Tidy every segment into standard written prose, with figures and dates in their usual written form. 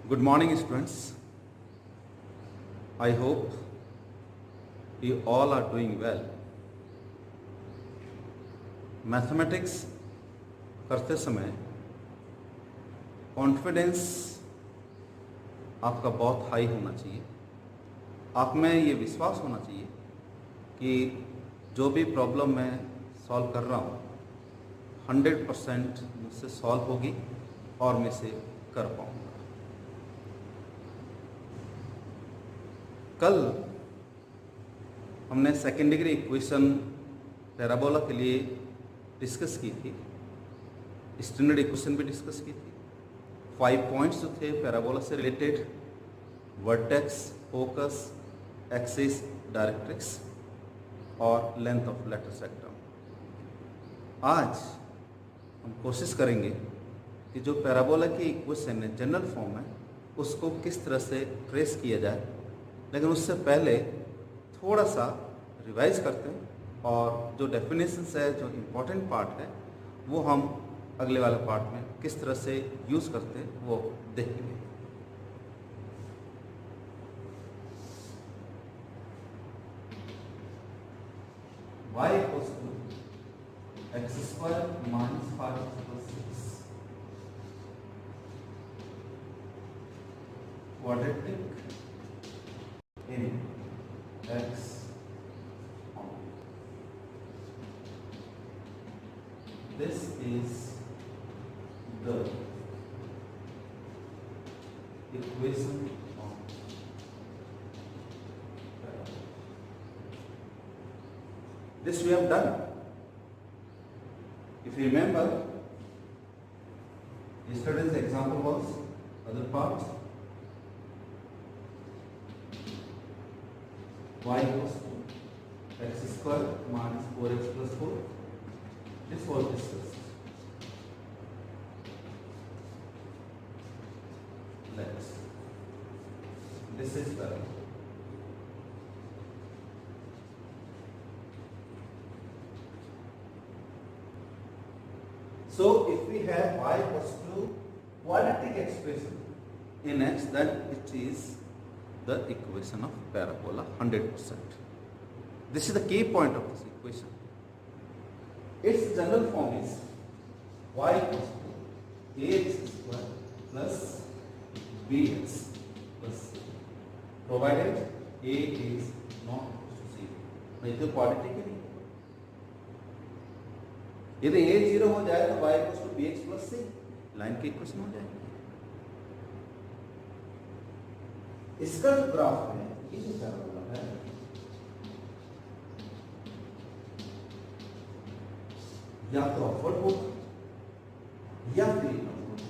Good morning, students. I hope you all are doing well. Mathematics करते समय confidence आपका बहुत हाई होना चाहिए। आप में ये विश्वास होना चाहिए कि जो भी प्रॉब्लम मैं सॉल्व कर रहा हूँ 100% मुझसे सॉल्व होगी और मैं इसे कर पाऊँगा। कल हमने सेकेंड डिग्री इक्वेशन पैराबोला के लिए डिस्कस की थी, स्टैंडर्ड इक्वेशन भी डिस्कस की थी। 5 पॉइंट्स जो थे पैराबोला से related, vertex, focus, axis, directrix और लेंथ ऑफ लेटर सेक्टम। आज हम कोशिश करेंगे कि जो पैराबोला की इक्वेशन है जनरल फॉर्म है उसको किस तरह से ट्रेस किया जाए, लेकिन उससे पहले थोड़ा सा रिवाइज करते हैं और जो डेफिनेशंस है, जो इम्पोर्टेंट पार्ट है, वो हम अगले वाले पार्ट में किस तरह से यूज़ करते हैं वो देखेंगे। y equals to x square minus 5x plus 6 quadratic in x only. This is the equation of parabola. This we have done. If you remember, yesterday's example was other part. Y equals to x square minus 4x plus 4. This was discussed. Let's. This is the so if we have y equals to quadratic expression in x, then it is the equation of parabola 100%. This is the key point of this equation. Its general form is y equals to ax square plus bx plus c, provided a is not equal to 0. नहीं तो quadratic ही नहीं। यदि a 0 हो जाए तो y equals to bx plus c line की equation हो जाएगी। इसका जो ग्राफ है, ये जो पैराबोला है, या तो अपवर्ड होगा या फिर डाउनवर्ड।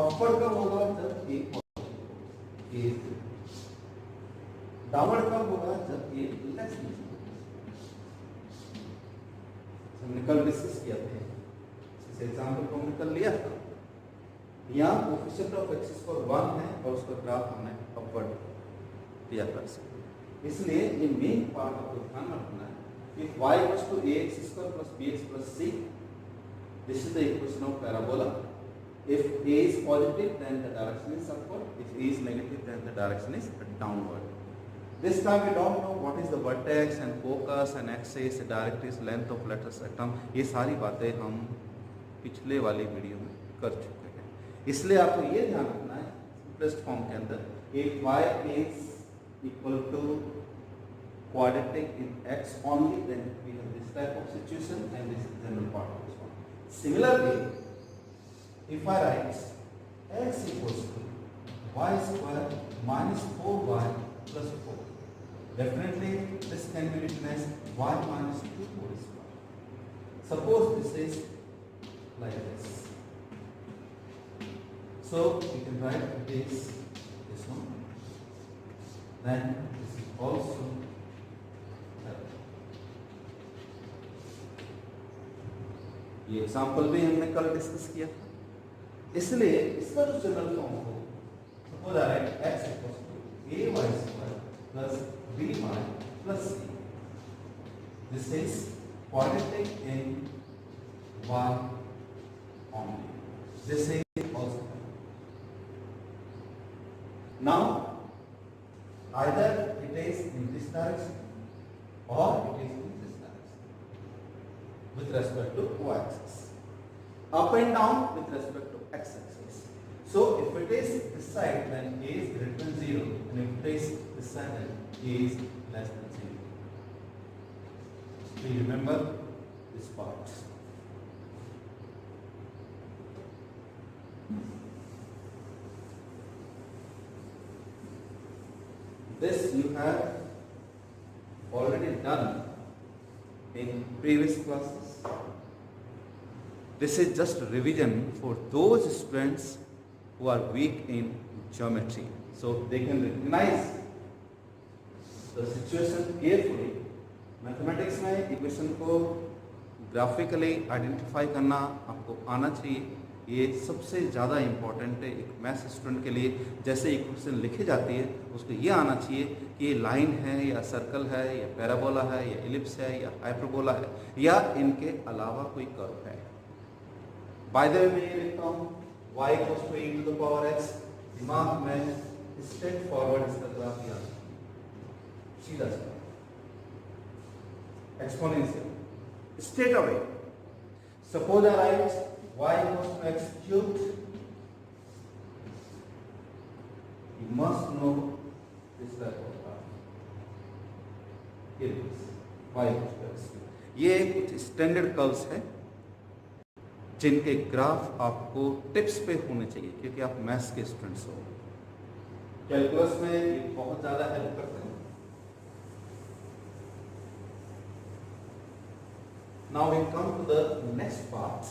अपवर्ड कब होगा जब एक पॉजिटिव, डाउनवर्ड कब होगा जब एक लेस देन। हमने कल डिस्कस किया था, इस एग्जांपल को हमने कल लिया था। यहाँ कोएफिशिएंट ऑफ एक्स स्क्वायर 1 है और उसका ग्राफ हमने अपवर्ड लिया था। इसलिए ये मेन पार्ट आपको ध्यान रखना है। If y equals to ax square plus bx plus c, this is the equation of parabola. If a is positive, then the direction is upward. If a is negative, then the direction is downward. This time we don't know what is the vertex and focus and axis, directrix, length of letter sectum. ये सारी बातें हम पिछले वाली video में कर चुके हैं। इसलिए आपको ये ध्यान रखना है सिंपलेस्ट फॉर्म के अंदर, if y is equal to quadratic in x only, then we have this type of situation and this is general part of this one. Similarly, if I write x equals to y square minus 4y plus 4, definitely this can be written as y minus 2 whole square. Suppose this is like this, so we can write this one, then this is also ये example भी हमने कल discuss किया था। इसलिए इसका जो general form हो, suppose I write x equals to a y square plus b y plus c, this is quadratic in y only. This is also Now either it is in this direction or it is in this direction with respect to y-axis. Up and down with respect to x-axis. So if it is this side, then a is greater than 0, and if it is this side, then a is less than 0. So you remember this part. This you have already done in previous classes. This is just revision for those students who are weak in geometry, so they can recognize the situation carefully. Mathematics में equation को graphically identify करना आपको आना चाहिए. ये सबसे ज़्यादा important है एक मैथ्स स्टूडेंट के लिए. जैसे इक्वेशन लिखी जाती है उसको ये आना चाहिए कि ये लाइन है या सर्कल है या पैराबोला है या इलिप्स है या हाइपरबोला है या इनके अलावा कोई कर्व है. बाय द वे मैं ये लिखता हूँ y equals to e to the power x. दिमाग में स्ट्रेट फॉरवर्ड इसका ग्राफ लिया, सीधा सीधा exponential straight away. Suppose I right y equals to x cubed. You must know this type of graph. Here it is. Y equals to x cubed. ये कुछ standard curves है जिनके graph आपको tips पे होने चाहिए क्योंकि आप मैथ्स के स्टूडेंट्स हो. कैलकुलस में ये बहुत ज़्यादा हेल्प करते हैं. Now we come to the next part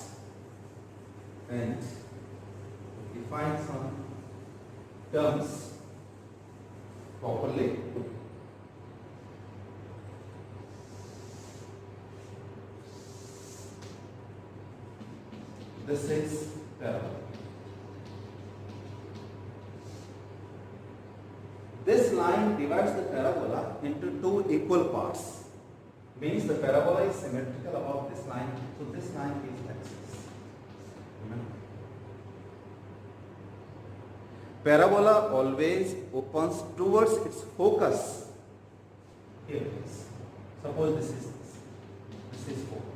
and define some terms properly. This is parabola. This line divides the parabola into two equal parts. Means the parabola is symmetrical above this line, so this line is axis. Parabola always opens towards its focus. Here it is. Suppose this is this. This is focus.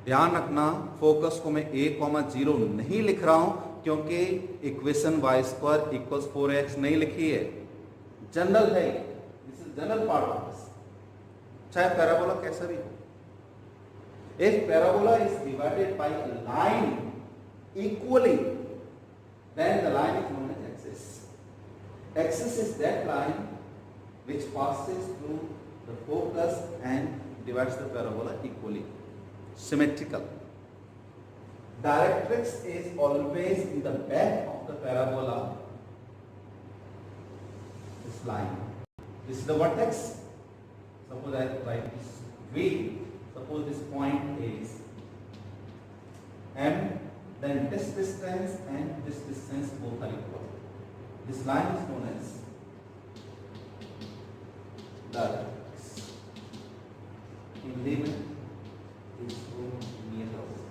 ध्यान रखना focus को मैं a,0 नहीं लिख रहा हूं क्योंकि equation y² equals 4x नहीं लिखी है. जनरल है, this is general part of this. चाहे पैराबोला कैसा भी हो. If parabola is divided by a line equally, then the line is known as axis. Axis is that line which passes through the focus and divides the parabola equally. Symmetrical. Directrix is always in the back of the parabola. This line. This is the vertex. Suppose I write this V. Suppose this point is M, then this distance and this distance both are equal. This line is known as directrix. In layman, is so near us.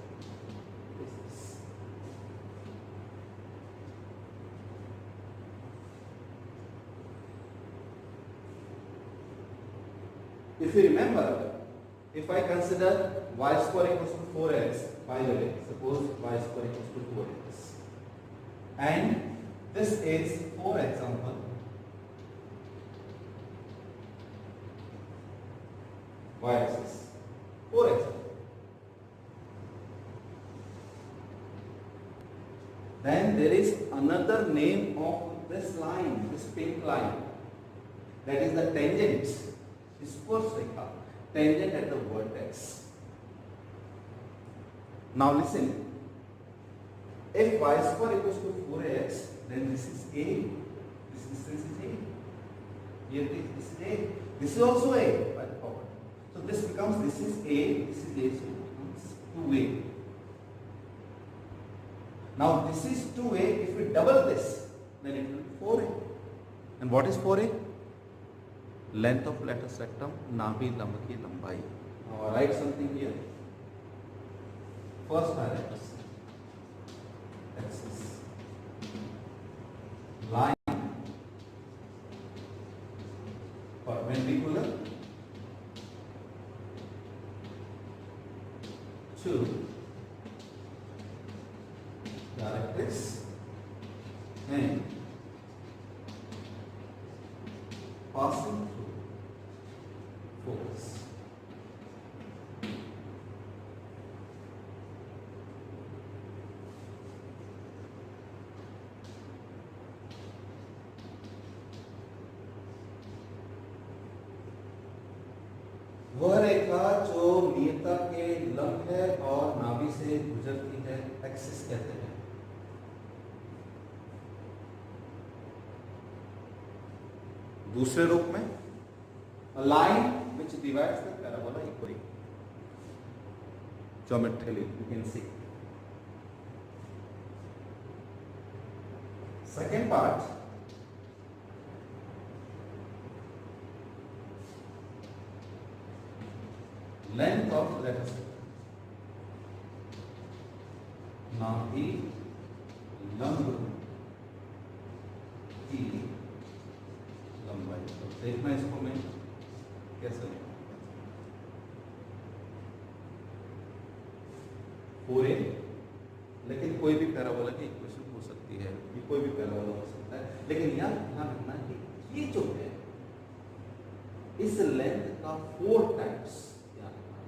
If you remember, if I consider y² equals to 4x, by the way, suppose y² equals to 4x, and this is, for example, y-axis, 4x. Then there is another name of this line, this pink line, that is the tangent, स्पर्शरेखा, tangent at the vertex. Now listen, if y² equals to 4x, then this is a, this distance is a. Here this is a, this is also a by the power. So this becomes, this is a, this is a, so it becomes 2a. Now this is 2a, if we double this, then it will be 4a. And what is 4a? Length of lateral rectum, नाभि लंब की लंबाई. Now write something here. First I write axis, line perpendicular to directrix and passing through focus. वह रेखा जो नियता के लंब है और नाभि से गुजरती है, एक्सिस कहते हैं। दूसरे रूप में a line which divides the parabola equally, geometrically you can see. Second part, length of, let us say, नाभि लंब की लंबाई। तो देखना इसको मैं कैसे लिखूं, पूरे, लेकिन कोई भी पैराबोला की इक्वेशन हो सकती है, ये कोई भी पैराबोला हो सकता है, लेकिन यहाँ ध्यान रखना कि ये जो है इस लेंथ का 4 टाइम्स,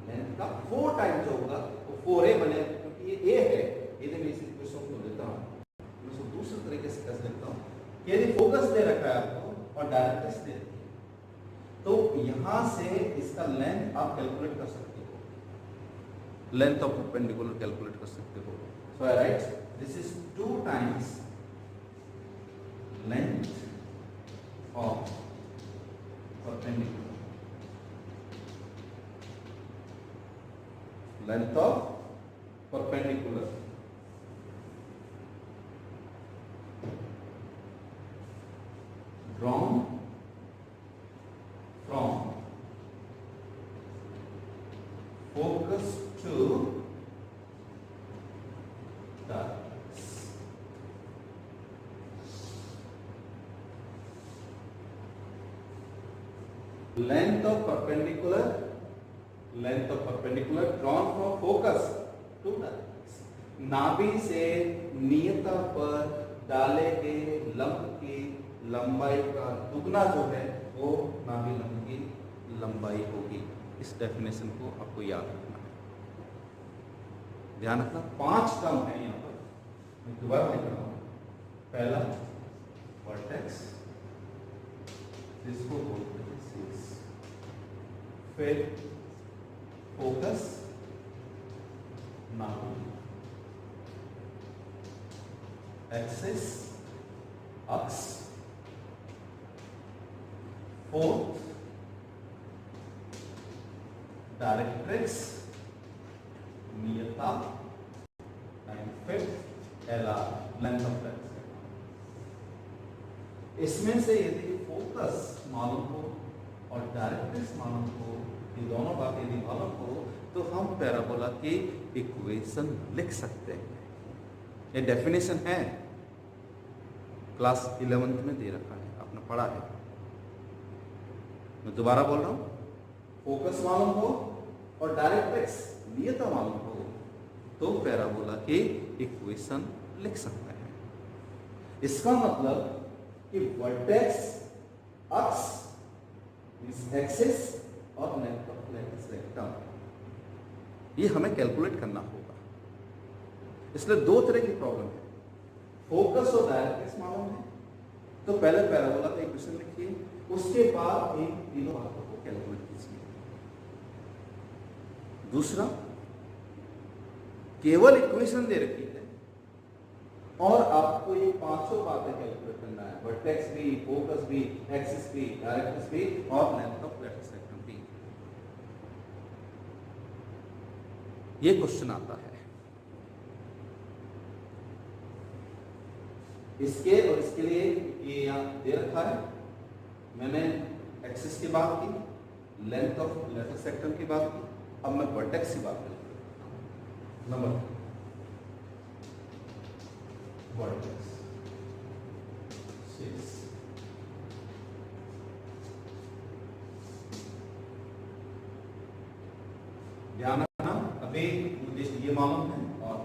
लेंथ का 4 टाइम्स जो होगा वो 4a बने, क्योंकि ये a है, यदि मैं इस इक्वेशन को लेता हूँ, मैं इसको दूसरे तरीके से कैसे लिखता हूँ, यदि फोकस दे रखा है आपको और डायरेक्ट्रिक्स दे रखी है, तो यहाँ से इसका लेंथ आप कैलकुलेट कर सकते हो, लेंथ ऑफ परपेंडिकुलर कैलकुलेट कर सकते हो। So I write this is 2 times length of perpendicular, length of perpendicular drawn from focus to directrix. Length of perpendicular drawn from focus to directrix. नाभि से नियता पर डाले गए लंब की लंबाई का दुगना जो है वो नाभि लंब की लंबाई होगी। इस डेफिनेशन को आपको याद रखना है, ध्यान रखना। 5 टर्म है यहाँ पर, मैं दोबारा लिख रहा हूँ। पहला वर्टेक्स, जिसको बोलते हैं सीस, फिर फोकस नाभि, एक्सिस अक्ष, फोर्थ डायरेक्ट्रिक्स नियता, and fifth LR length of directrix. इसमें से यदि फोकस मालूम हो और डायरेक्ट्रिक्स मालूम हो, ये दोनों बातें यदि मालूम हो, तो हम पैराबोला की इक्वेशन लिख सकते हैं। ये डेफिनेशन है, क्लास 11th में दे रखा है, आपने पढ़ा है। मैं दोबारा बोल रहा हूँ, फोकस मालूम हो और डायरेक्ट्रिक्स नियता मालूम हो, तो पैराबोला की इक्वेशन लिख सकते हैं। इसका मतलब कि वर्टेक्स अक्ष एक्सिस और लेंथ ऑफ रेक्टम, ये हमें कैलकुलेट करना होगा। इसलिए 2 तरह की प्रॉब्लम है, फोकस और डायरेक्ट्रिक्स मालूम है तो पहले पैराबोला का इक्वेशन लिखिए, उसके बाद इन तीनों बातों को कैलकुलेट कीजिए। दूसरा, केवल इक्वेशन दे रखी है और आपको ये 5 बातें कैलकुलेट करना है, वर्टेक्स भी, फोकस भी, एक्सिस भी, डायरेक्ट्रिक्स भी और लेंथ ऑफ रेक्टम भी। ये क्वेश्चन आता है। इसके और इसके लिए ये यहाँ दे रखा है, मैंने एक्सिस की बात की, लेंथ ऑफ लेटरल सेक्टम की बात की, अब मैं वर्टेक्स की बात करूँ। Number vertex 6। ध्यान रखना, अभी मुझे ये मालूम है और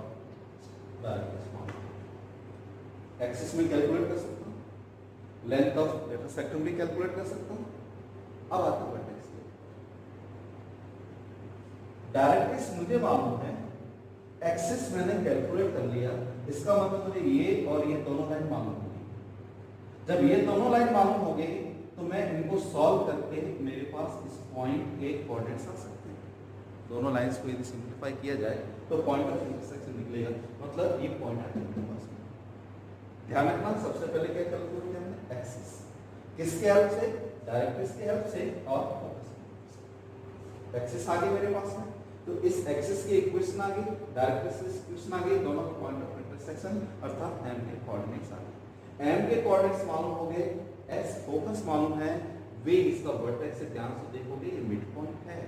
डायरेक्ट्रिक्स मालूम है। एक्सिस में कैलकुलेट कर सकता हूँ, लेंथ ऑफ लेटर सेक्टर भी कैलकुलेट कर सकता हूँ। अब आता है वर्टेक्स। डायरेक्ट्रिक्स मुझे मालूम है, एक्सिस मैंने कैलकुलेट कर लिया, इसका मतलब मुझे ये और ये दोनों लाइन मालूम होगी। जब ये दोनों लाइन मालूम हो गई तो मैं इनको सॉल्व करके मेरे पास इस पॉइंट के कोऑर्डिनेट्स आ सकते हैं। दोनों लाइंस को यदि सिंप्लीफाई किया जाए तो पॉइंट ऑफ इंटरसेक्शन निकलेगा, मतलब ये पॉइंट आ जाएगा मेरे पास में। ध्यान रखना, सबसे पहले क्या कैलकुलेट किया हमने, एक्सिस, किसके हेल्प से, डायरेक्ट्रिक्स के हेल्प से और फोकस। एक्सिस आ गई मेरे पास में, तो इस एक्सिस की इक्वेशन आ गई, डायरेक्ट्रिक्स की इक्वेशन आ गई, दोनों का पॉइंट ऑफ इंटरसेक्शन अर्थात एम के कोऑर्डिनेट्स आ गए। एम के कोऑर्डिनेट्स मालूम हो गए, एस फोकस मालूम है, वे इसका वर्टेक्स से ध्यान से देखोगे ये मिड पॉइंट है।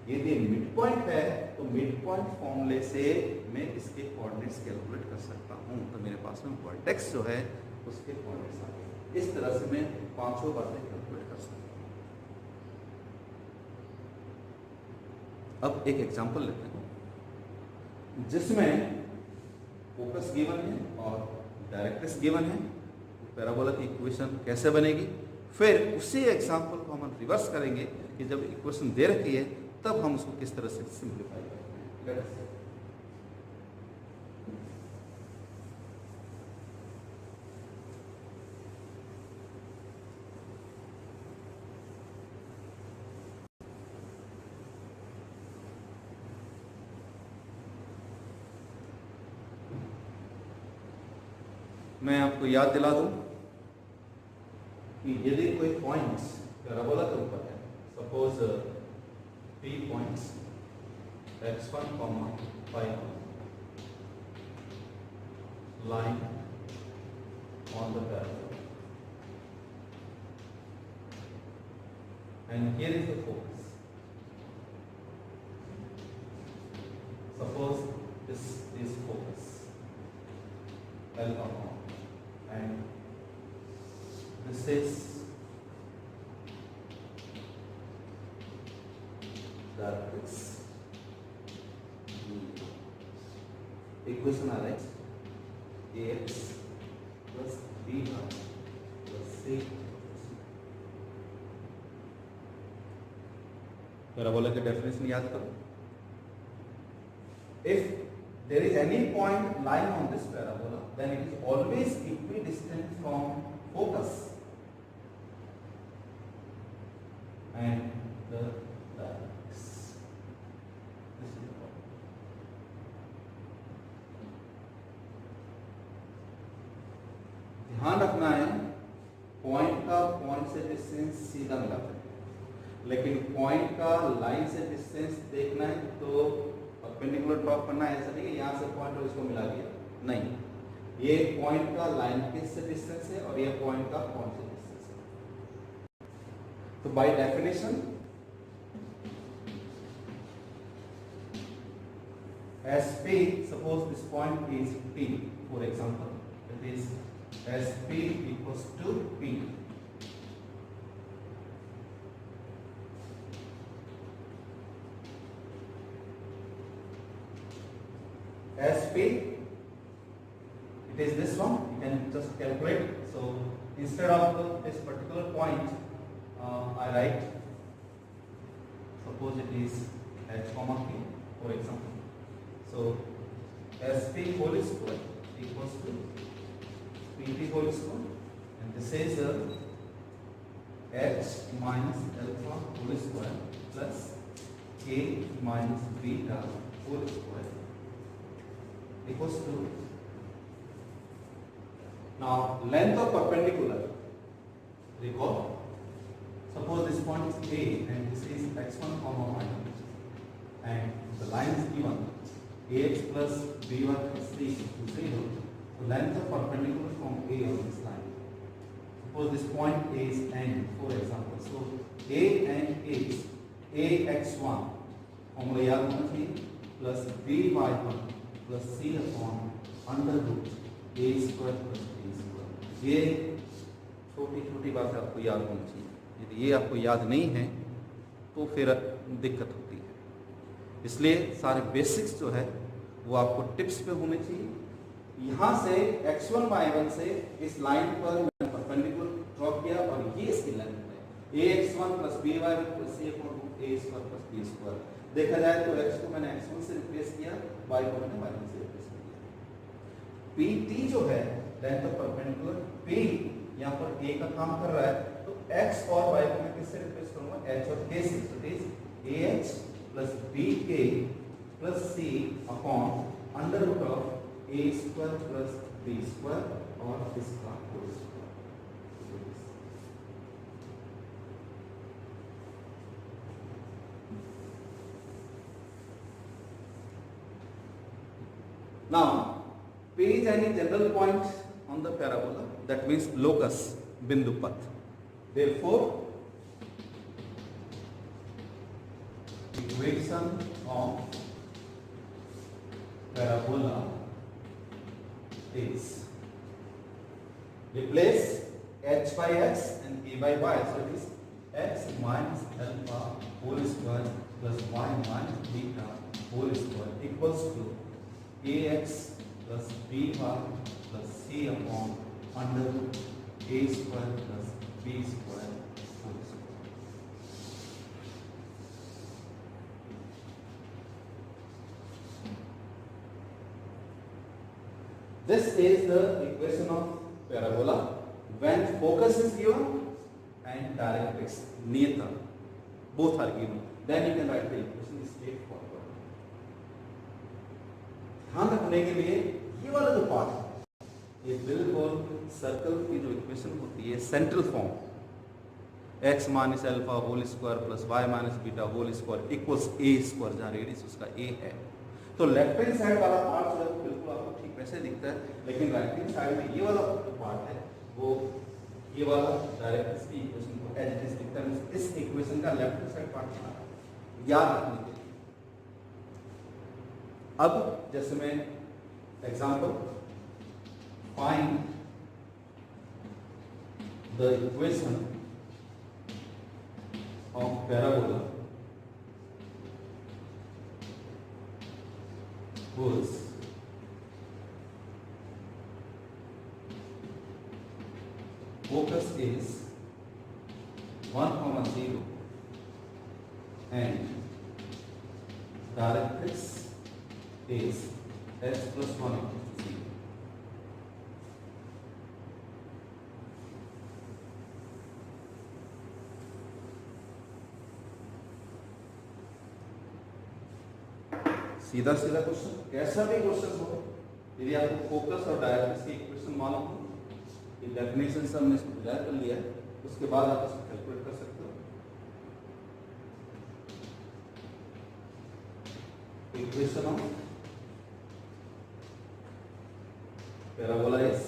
यदि मिड पॉइंट है तो मिड पॉइंट फॉर्मूले से मैं इसके कोऑर्डिनेट्स कैलकुलेट कर सकता हूं, तो मेरे पास में वर्टेक्स जो है उसके कोऑर्डिनेट्स आ गए। इस तरह से मैं पांचों बातें कैलकुलेट कर सकता हूं। अब एक एग्जांपल लेते हैं जिसमें फोकस गिवन है और डायरेक्ट्रिक्स गिवन है, पैराबोला की इक्वेशन कैसे बनेगी। फिर उसी एग्जांपल को हम रिवर्स करेंगे कि जब इक्वेशन दे रखी है तब हम उसको किस तरह से सिंप्लीफाई करते हैं। मैं आपको याद दिला दूं कि यदि कोई पॉइंट्स पैराबोला के ऊपर है, suppose P points x1, y1 line on the parabola, and here is the focus. Suppose this is focus alpha and this is directrix. Equation आ रहा है ax plus by plus c। Parabola के definition याद करो। If there is any point lying on this parabola, then it is always equidistant from focus and the directrix. This is the problem. ध्यान रखना है, point का point से distance सीधा मिलाते हैं, लेकिन पॉइंट का लाइन से डिस्टेंस देखना है तो परपेंडिकुलर ड्रॉ करना है। ऐसा नहीं कि यहाँ से पॉइंट और इसको मिला दिया, नहीं, ये पॉइंट का लाइन के से डिस्टेंस है और ये पॉइंट का पॉइंट से डिस्टेंस है। तो by definition SP, suppose this point is P, for example, it is SP equals to P. SP, it is this one, you can just calculate. So instead of this particular point, I write, suppose it is H comma P, for example. So SP whole square equals to PT whole square, and this is H minus alpha whole square plus K minus beta whole square equals to, now length of perpendicular, recall, suppose this point is A and this is x1 comma y, and the line is given ax plus by plus c to 0. So length of perpendicular from A on this line. Suppose this point is N, for example. So A and is ax1 formula याद होना चाहिए plus by1 plus c upon under root ए square plus B square. ये छोटी छोटी बातें आपको याद होनी चाहिए, यदि ये आपको याद नहीं है तो फिर दिक्कत होती है। इसलिए सारे बेसिक्स जो है वो आपको टिप्स पे होने चाहिए। यहाँ से x1 y1 से इस लाइन पर मैंने परपेंडिकुलर ड्रॉ किया और ये इसकी लेंथ है ax1 plus by1 plus a square plus b square. देखा जाए तो x को मैंने x1 से रिप्लेस किया, y को मैंने y1 से रिप्लेस किया। pt जो है लेंथ ऑफ परपेंडिकुलर, p यहाँ पर a का काम कर रहा है, तो x और y को मैं किससे रिप्लेस करूंगा, h और k से। तो it is ah plus bk plus c upon under root of a square plus b square और इसका whole square. Now, P is any general point on the parabola, that means locus, bindu path. Therefore, equation of parabola is replace h by x and a by y. So it is x minus alpha whole square plus y minus beta whole square equals to ax plus by plus c upon under root a square plus b square whole square. This is the equation of parabola when focus is given and directrix near both are given. Then you can write the equation straightforward. ध्यान रखने के लिए ये वाला जो part है, ये बिल्कुल सर्कल की जो इक्वेशन होती है central form x minus alpha whole square plus y minus beta whole square equals a square, जहाँ रेडियस उसका a है। तो लेफ्ट हैंड साइड वाला पार्ट जो है बिल्कुल आपको ठीक वैसे दिखता है, लेकिन राइट हैंड साइड में ये वाला जो पार्ट है वो ये वाला डायरेक्ट इसकी इक्वेशन को एज इट इज दिखता है। इस इक्वेशन का लेफ्ट हैंड साइड पार्ट बना याद रखने के लिए। अब जैसे मैं example find the equation of parabola whose focus is 1, 0 and directrix is x plus 1 equals to 0. सीधा सीधा क्वेश्चन, कैसा भी क्वेश्चन हो, यदि आपको फोकस और डायरेक्ट्रिक्स की इक्वेशन मालूम हो, ये डेफिनेशन से हमने इसको डिराइव कर लिया है, उसके बाद आप इसको कैलकुलेट कर सकते हो। Equation of parabola is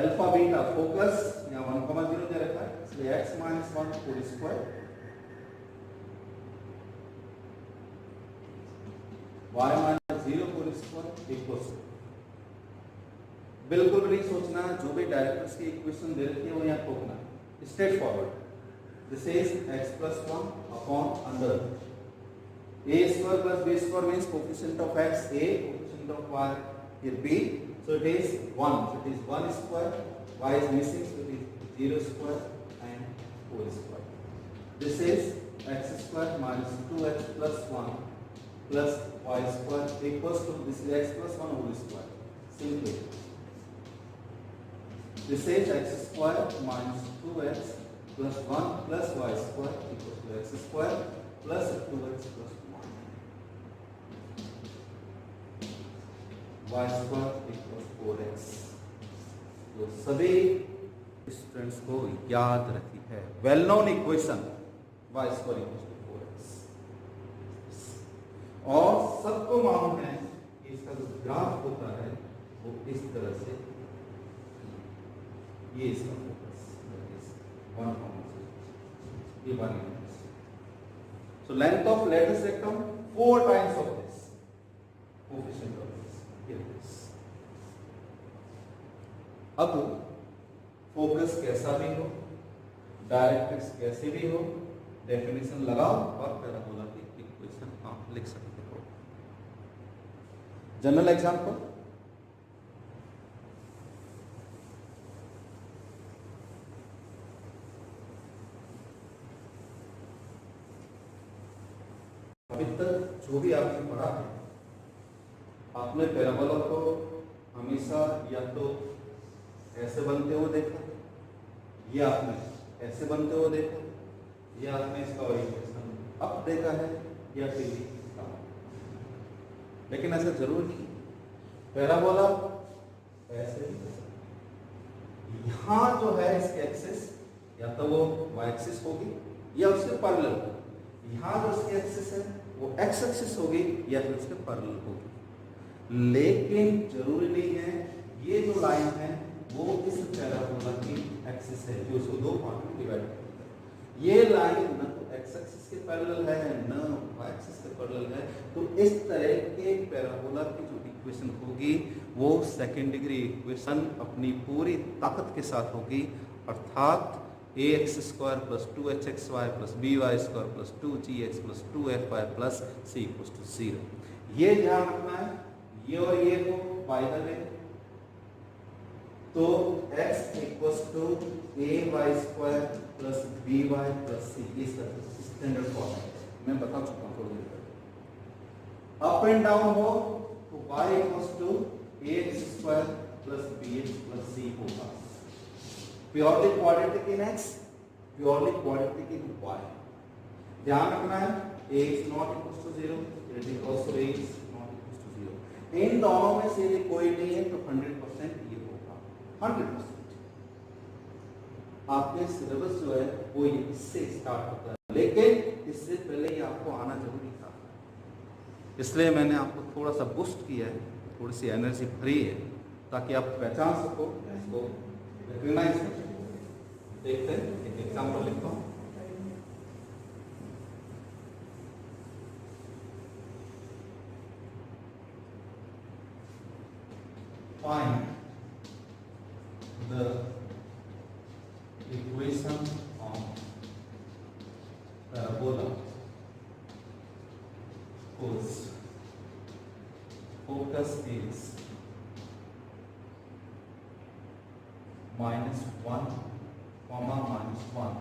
alpha beta focus यहाँ 1, 0 दे रखा है, इसलिए x minus 1 whole square y minus 0 whole square equals. बिल्कुल भी नहीं सोचना, जो भी डायरेक्ट्रिक्स की इक्वेशन दे रखी है वो यहाँ ठोकना, straight forward. This is x plus 1 upon under a square plus b square means coefficient of x a, coefficient of y here b, so it is 1, so it is 1 square, y is missing, so it is 0 square and whole square. This is x square minus 2x plus 1 plus y square equals to, this is x plus 1 whole square. Simply this is x square minus 2x plus 1 plus y square equals to x square plus 2x plus 1 y square equals 4x। तो सभी students को याद रहती है well known equation y square equals to 4x, और सबको मालूम है कि इसका जो ग्राफ होता है वो इस तरह से, ये इसका फोकस 1, 0 ये 1 है। So length of lattice rectum 4 times of this, coefficient of this, here it is अब फोकस कैसा भी हो, डायरेक्ट्रिक्स कैसे भी हो, डेफिनेशन लगाओ और पैराबोला की इक्वेशन आप लिख सकते हो। जनरल एग्जांपल, अभी तक जो भी आपने पढ़ा है, आपने पैराबोला को हमेशा या तो ऐसे बनते हुए देखा, या आपने ऐसे बनते हुए देखा, या आपने इसका ओरिएंटेशन अप देखा है, या फिर डाउन। लेकिन ऐसा जरूर नहीं, पैराबोला ऐसे यहाँ जो है इसके एक्सिस या तो वो वाई एक्सिस होगी या उसके पैरेलल होगी। यहाँ जो इसकी एक्सिस है वो एक्स एक्सिस होगी या फिर उसके पैरेलल होगी। लेकिन जरूरी नहीं है ये जो लाइन है वो इस पैराबोला की एक्सिस है जो उसको दो पार्ट में डिवाइड करता है। ये लाइन न तो एक्स एक्सिस के पैरेलल है न वाई एक्सिस के पैरेलल है। तो इस तरह के पैराबोला की जो इक्वेशन होगी वो सेकंड डिग्री इक्वेशन अपनी पूरी ताकत के साथ होगी, अर्थात a x square plus 2hxy plus b y square plus 2gx plus 2fy plus c equals to 0। ये ध्यान रखना है, ये और ये को बाय द वे, तो x equals to a y square plus b y plus c, इसका स्टैंडर्ड फॉर्म है, मैं बता चुका हूँ थोड़ी देर पहले। अप एंड डाउन हो तो y equals to a x square plus b x plus c होगा। Purely quadratic in x, purely quadratic in y। ध्यान रखना है ax not equals to 0, it is also ax not equals to 0। इन दोनों में से यदि कोई नहीं है तो 100% ये होगा 100%। आपके सिलेबस जो है वो इससे स्टार्ट होता है, लेकिन इससे पहले ही आपको आना जरूरी था, इसलिए मैंने आपको थोड़ा सा बूस्ट किया है, थोड़ी सी एनर्जी फ्री है ताकि आप पहचान सको, इसको रिकॉग्नाइज कर सको। देखते हैं, एक एग्जांपल लिखता हूँ। Find the equation of parabola whose focus is -1, -1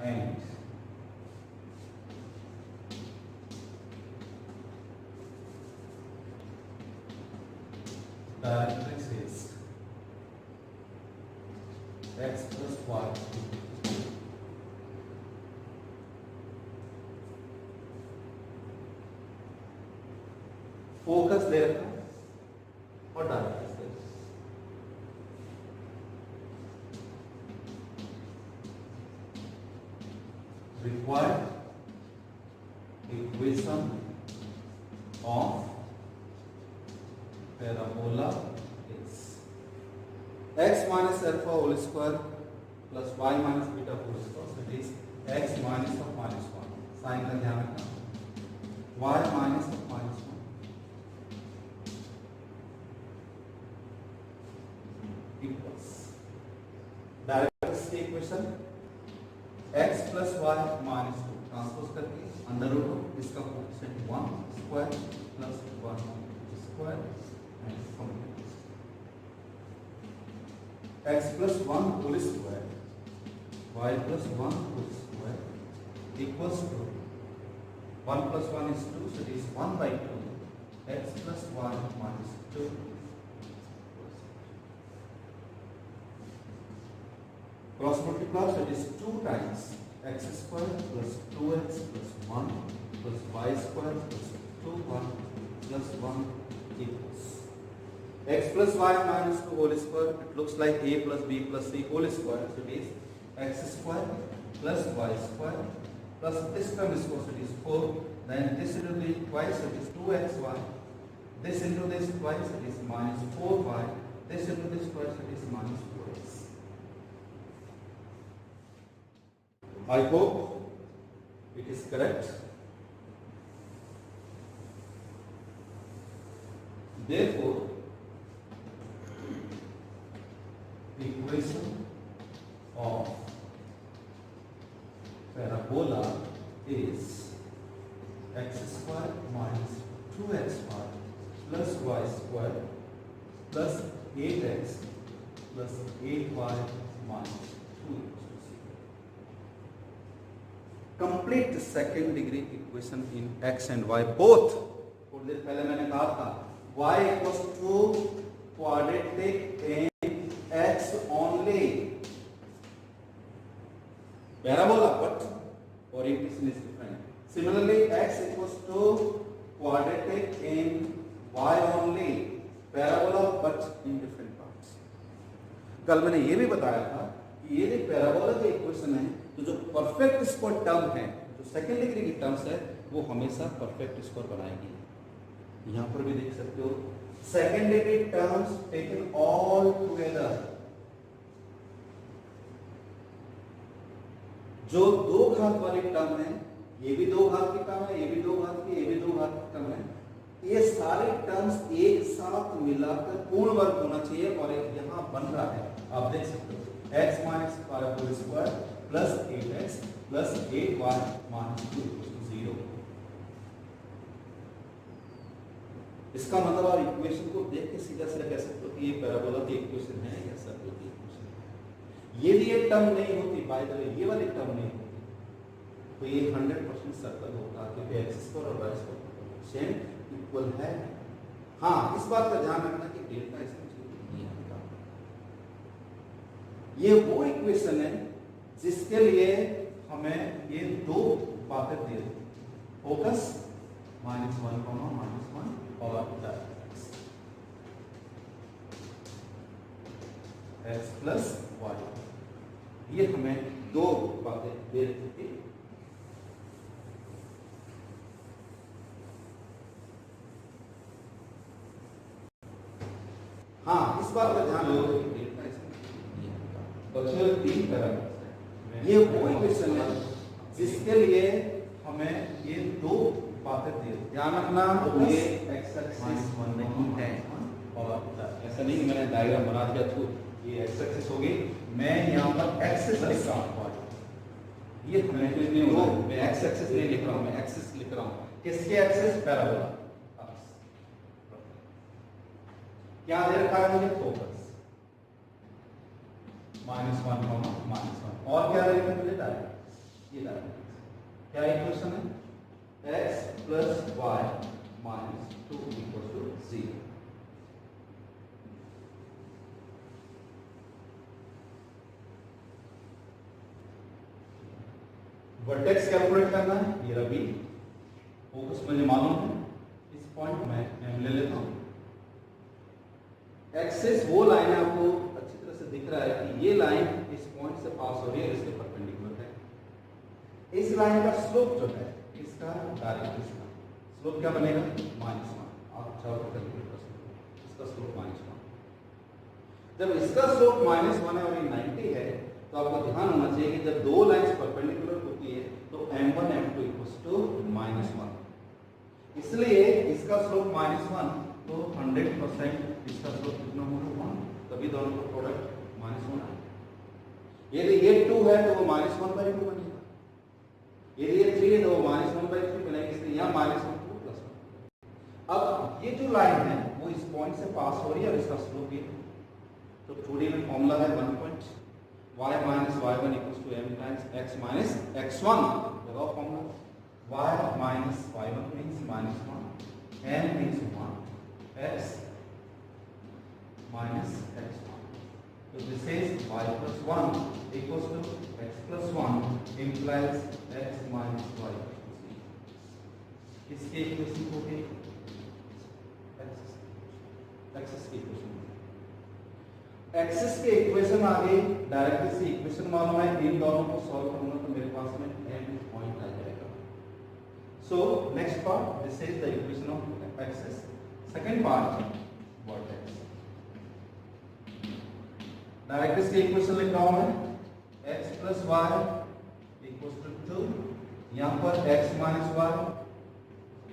and directrix is x plus y। Focus दे रखा है और डायरेक्ट्रिक्स दे रखा है। Required equation of parabola is x minus alpha whole square plus y minus beta whole square, so it is x minus of -1, sign का ध्यान रखना, y minus of -1 equals directrix की equation x plus y minus 2 transpose करके under root इसका coefficient 1 square plus 1 square x plus 1 whole square y plus 1 whole square equals to 1 plus 1 is 2, so it is 1 by 2 x plus 1 minus 2 cross multiply, so it is 2 times x square plus 2x plus 1 plus y square plus 2y plus 1 equals x plus y minus 2 whole square. It looks like a plus b plus c whole square, so it is x square plus y square plus this term is so it is 4, then this into the twice, so it is 2xy, this into this twice, it is minus 4y, this into this twice, it is minus 4x. I hope it is correct. Therefore equation of parabola is x square minus 2xy plus y square plus 8x plus 8y minus 2 equals to 0. Complete the second degree equation in x and y both. थोड़ी देर पहले मैंने कहा था y equals to quadratic in x only. Parabola, but orientation is different. Similarly, x equals to quadratic in y only. Parabola, but in different parts. कल मैंने ये भी बताया था कि ये जो पैराबोला का इक्वेशन है, तो जो परफेक्ट स्क्वायर टर्म है, जो सेकेंड डिग्री की टर्म्स है, वो हमेशा परफेक्ट स्क्वायर बनाएगी। यहाँ पर भी देख सकते हो second degree terms taken all together, जो दो घात वाली टर्म है, ये भी दो घात की टर्म है, ये भी दो घात की, ये भी दो घात की टर्म है, ये सारे टर्म्स एक साथ मिलाकर पूर्ण वर्ग होना चाहिए। और एक यहाँ बन रहा है, आप देख सकते हो x minus whole square plus 8x plus 8y minus 2 equal to 0। इसका मतलब आप इक्वेशन को देख के सीधा सीधा कह सकते हो कि ये पैराबोला की इक्वेशन है या सर्कल की इक्वेशन है। ये टर्म नहीं होती, बाय द वे ये वाली टर्म नहीं होती, तो ये 100% सर्कल होता, क्योंकि x स्क्वायर और y स्क्वायर सेम इक्वल है। हाँ, इस बात का ध्यान रखना कि डेल्टा इसमें नहीं आएगा। ये वो इक्वेशन है जिसके लिए हमें ये दो बातें दे दी, फोकस -1, -1 और x प्लस y, ये हमें दो बातें दे रही थी। हाँ, इस बात का ध्यान रखो कि डेल्टा इसमें बच्चों तीन पैरामीटर्स हैं। ये वो इक्वेशन है जिसके लिए हमें ये दो बातें दी। ध्यान रखना, ये x एक्सिस नहीं है, और ऐसा नहीं मैंने डायग्राम बना दिया तो ये x एक्सिस होगी, मैं यहाँ पर एक्सिस लिख रहा हूँ। ये मैं x एक्सिस नहीं लिख रहा हूँ, मैं एक्सिस लिख रहा हूँ। किसके एक्सिस? पैराबोला। क्या दे रखा है मुझे? फोकस -1, -1, और क्या दे रखा है मुझे? डायरेक्ट। ये डायरेक्ट क्या इक्वेशन है? x plus y minus 2 equal to 0। Vertex calculate करना है, ये रवि फोकस मुझे मालूम है, इस पॉइंट में मैं ले लेता हूं। एक्सिस वो लाइन आपको अच्छी तरह से दिख रहा है कि ये लाइन इस पॉइंट से पास हो रही है, इसके परपेंडिकुलर है। इस लाइन का स्लोप जो है इसका डायरेक्ट इसका स्लोप क्या बनेगा? -1। आप चाहो तो कैलकुलेट कर सकते हो, इसका स्लोप -1। जब इसका स्लोप -1 है और ये 90 है, तो आपको ध्यान होना चाहिए कि जब दो लाइंस परपेंडिकुलर होती है तो m1 m2 इक्वल्स टू -1, इसलिए इसका स्लोप -1, तो 100% इसका स्लोप कितना होगा? 1, तभी दोनों का प्रोडक्ट -1 है। यदि ये 2 है तो वो -1/2 बनेगा, यदि ये 3 है तो वो -1/3 बनेगा, इसलिए यहाँ -1 + 1। अब ये जो लाइन है वो इस पॉइंट से पास हो रही है और इसका स्लोप ये, तो 2D में फॉर्मूला है 1 point y minus y1 equals to m times x minus x1, लगाओ formula, y minus y1 means -1, m means 1, x minus x1. So this is y plus 1 equals to x plus 1 implies x minus y equals to 0. किसकी equation हो गई? Axis की equation. Axis के equation आ गई, directly से equation मालूम है, इन दोनों को सॉल्व करूंगा तो मेरे पास में n पॉइंट आ जाएगा। So next part, this is the equation of axis. Second part vertex. Directly से इक्वेशन लिख रहा हूं मैं, x plus y equals to 2, यहां पर x minus y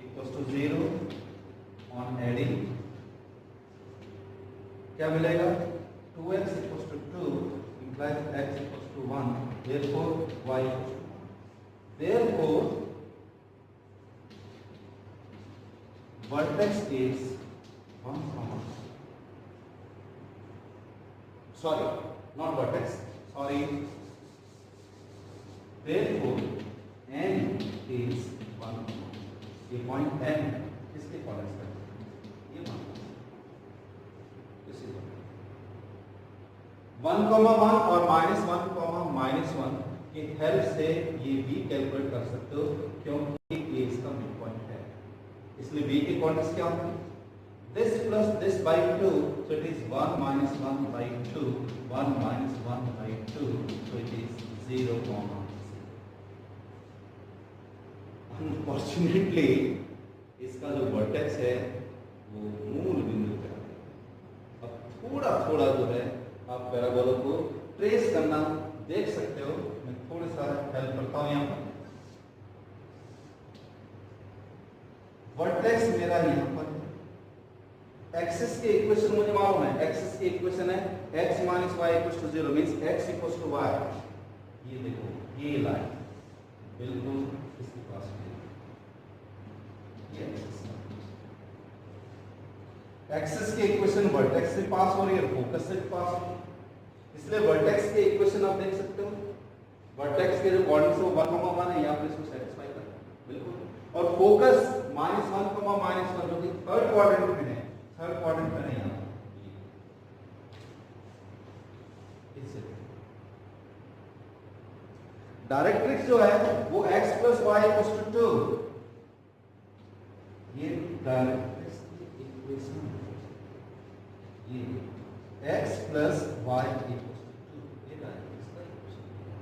equals to 0 on adding क्या मिलेगा? 2x equals to 2 implies x equals to 1, therefore y equals to 1. Therefore vertex is 1, sorry, not vertex, sorry. Therefore n is 1. ये point n किसके college का ये मान इसी 1,1 और -1,-1 की हेल्प से ये v कैलकुलेट कर सकते हो क्योंकि ये इसका मिड पॉइंट है, इसलिए v के कोऑर्डिनेट्स क्या होंगे this plus this by 2, so it is 1 minus 1 by 2, 1 minus 1 by 2, so it is 0, 0. Unfortunately इसका जो वर्टेक्स है वो मूल बिंदु पे आ गया। अब थोड़ा थोड़ा जो है आप पैराबोला को ट्रेस करना देख सकते हो, मैं थोड़ा सा हेल्प करता हूँ यहाँ पर। वर्टेक्स मेरा यहाँ पर है, एक्सिस के इक्वेशन मुझे मालूम है, एक्सिस की इक्वेशन है x minus y equals to 0 means x equals to y। ये देखो ये लाइन बिल्कुल इसके पास है, एक्सिस के इक्वेशन वर्टेक्स से पास हो रही है, फोकस से पास हो रही है, इसलिए वर्टेक्स के इक्वेशन आप देख सकते हो, वर्टेक्स के जो कोऑर्डिनेट्स वो 1,1 है, यहाँ पर इसको सेटिस्फाई कर बिल्कुल, और फोकस -1,-1 जो कि थर्ड क्वाड्रेंट में है, थर्ड क्वाड्रेंट में नहीं आता। डायरेक्ट्रिक्स जो है वो x + y = 2, ये डायरेक्ट्रिक्स की इक्वेशन है, ये x + y = 2, ये डायरेक्ट्रिक्स का इक्वेशन है।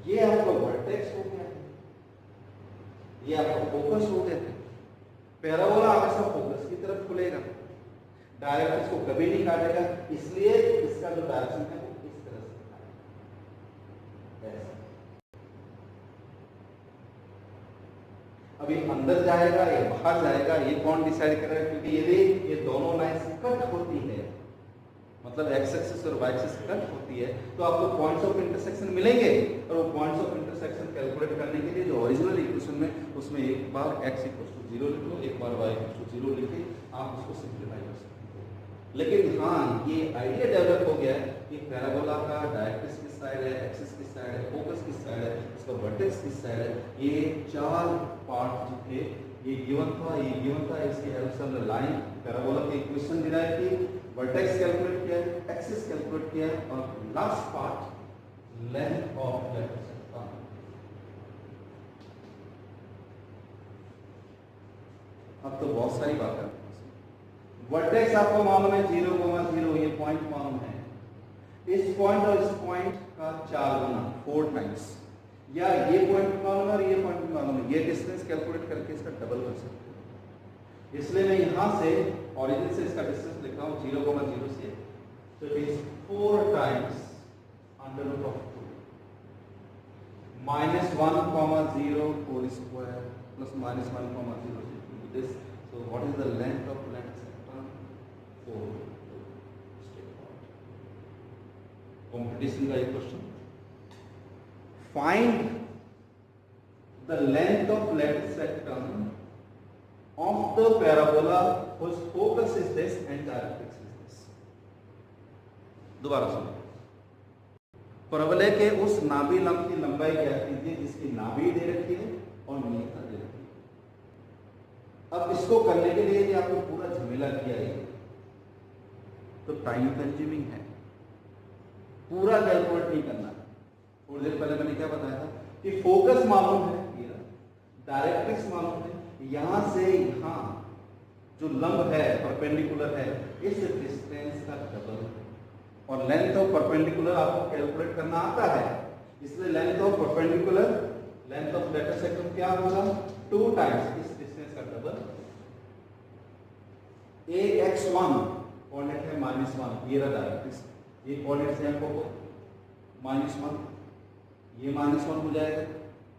ये आपका वर्टेक्स हो गया, ये आपका फोकस हो गया। पैराबोला हमेशा फोकस की तरफ खुलेगा, डायरेक्ट्रिक्स को कभी नहीं काटेगा, इसलिए इसका जो डायरेक्शन है वो इस तरह से है। अभी अंदर जाएगा या बाहर जाएगा ये कौन डिसाइड करेगा, क्योंकि यदि ये दोनों लाइंस कट होती है, मतलब एक्स एक्सिस और वाई एक्सिस कट होती है, तो आपको पॉइंट्स ऑफ इंटरसेक्शन मिलेंगे, और वो पॉइंट्स ऑफ इंटरसेक्शन कैलकुलेट करने के लिए जो ओरिजिनल इक्वेशन में उसमें एक बार x = 0 लिख लो, एक बार y = 0 लिख के आप उसको सिंप्लीफाई कर सकते हो। लेकिन हाँ ये आइडिया डेवलप हो गया है कि पैराबोला का डायरेक्ट्रिक्स किस साइड है, एक्सिस किस साइड है, फोकस किस साइड है, इसका वर्टेक्स किस साइड है, ये चार पार्ट जो थे ये गिवन था, ये गिवन था, इसकी हेल्प से हमने लाइन पैराबोला की इक्वेशन डिराइव की, वर्टेक्स कैलकुलेट किया है, एक्सिस कैलकुलेट किया है, और last part length of letters का। अब तो बहुत सारी बात है, वर्टेक्स आपको मालूम है 0,0, ये पॉइंट मालूम है, इस पॉइंट और इस पॉइंट का 4 गुना 4 टाइम्स, या ये पॉइंट मालूम है और ये पॉइंट मालूम है, ये डिस्टेंस कैलकुलेट करके इसका डबल कर सकते हो। इसलिए मैं यहाँ से ओरिजिन से इसका डिस्टेंस लिख रहा हूँ 0,0 से, तो it is 4 times √2 -1,0 whole square plus -1,0 this. So what is the length of length sector? 4. Competition का एक question, find the length of length sector of the parabola whose focus is this and directrix is this. दोबारा सुनो, परवलय के उस नाभि लंब की लंबाई ज्ञात कीजिए जिसकी नाभि दे रखी है और नेत्र दे रखी है। अब इसको करने के लिए यदि आपको पूरा झमेला किया है तो टाइम कंज्यूमिंग है, पूरा कैलकुलेट नहीं करना। थोड़ी देर पहले मैंने क्या बताया था कि फोकस मालूम है, डायरेक्ट्रिक्स मालूम है, यहां से यहां जो लंब है परपेंडिकुलर है इस डिस्टेंस का डबल, और लेंथ ऑफ परपेंडिकुलर आपको कैलकुलेट करना आता है, इसलिए length of perpendicular length of latus rectum क्या होगा 2 टाइम्स इस डिस्टेंस का डबल। ax1 कोऑर्डिनेट है -1, ये रहा डायरेक्ट्रिक्स, ये कोऑर्डिनेट्स है आपको -1, ये -1 हो जाएगा,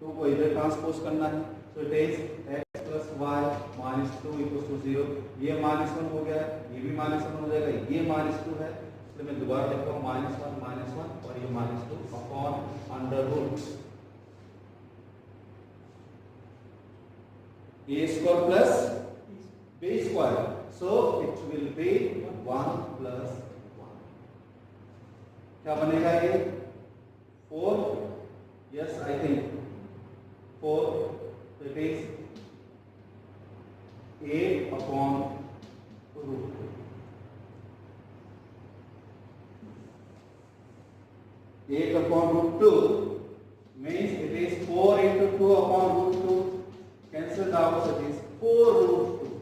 2 को इधर ट्रांसपोज करना है, so it is x + y -2 = 0, ये -1 हो गया, ये भी -1 हो जाएगा, ये -2 है, इसलिए मैं दोबारा लिख रहा हूँ -1 और ये -2 upon under root a square plus b square. So it will be 1 plus 1. क्या बनेगा ये 4? Yes, I think 4. It is 8 upon root 2. 8 upon root 2 means it is 4 into 2 upon root 2. Cancelled out, so it is 4 root 2.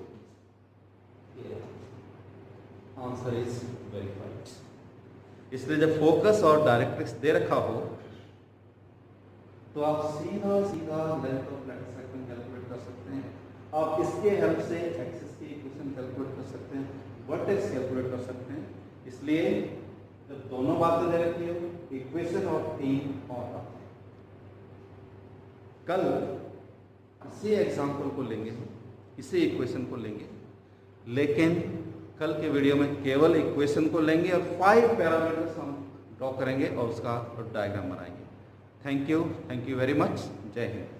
Yeah. Answer is verified. इसलिए जब focus और directrix दे रखा हो तो आप सीधा सीधा लेंथ ऑफ लेटर सेगमेंट कैलकुलेट कर सकते हैं। आप इसके हेल्प से एक्सिस की इक्वेशन कैलकुलेट कर सकते हैं, वर्टेक्स कैलकुलेट कर सकते हैं। इसलिए जब दोनों बातें दे रखी हो, इक्वेशन और थीम और बातें, कल इसी एग्जाम्पल को लेंगे, इसी इक्वेशन को लेंगे, लेकिन कल के वीडियो में केवल इक्वेशन को लेंगे और 5 पैरामीटर्स हम ड्रॉ करेंगे और उसका डायग्राम बनाएंगे। Thank you very much. जय हिंद।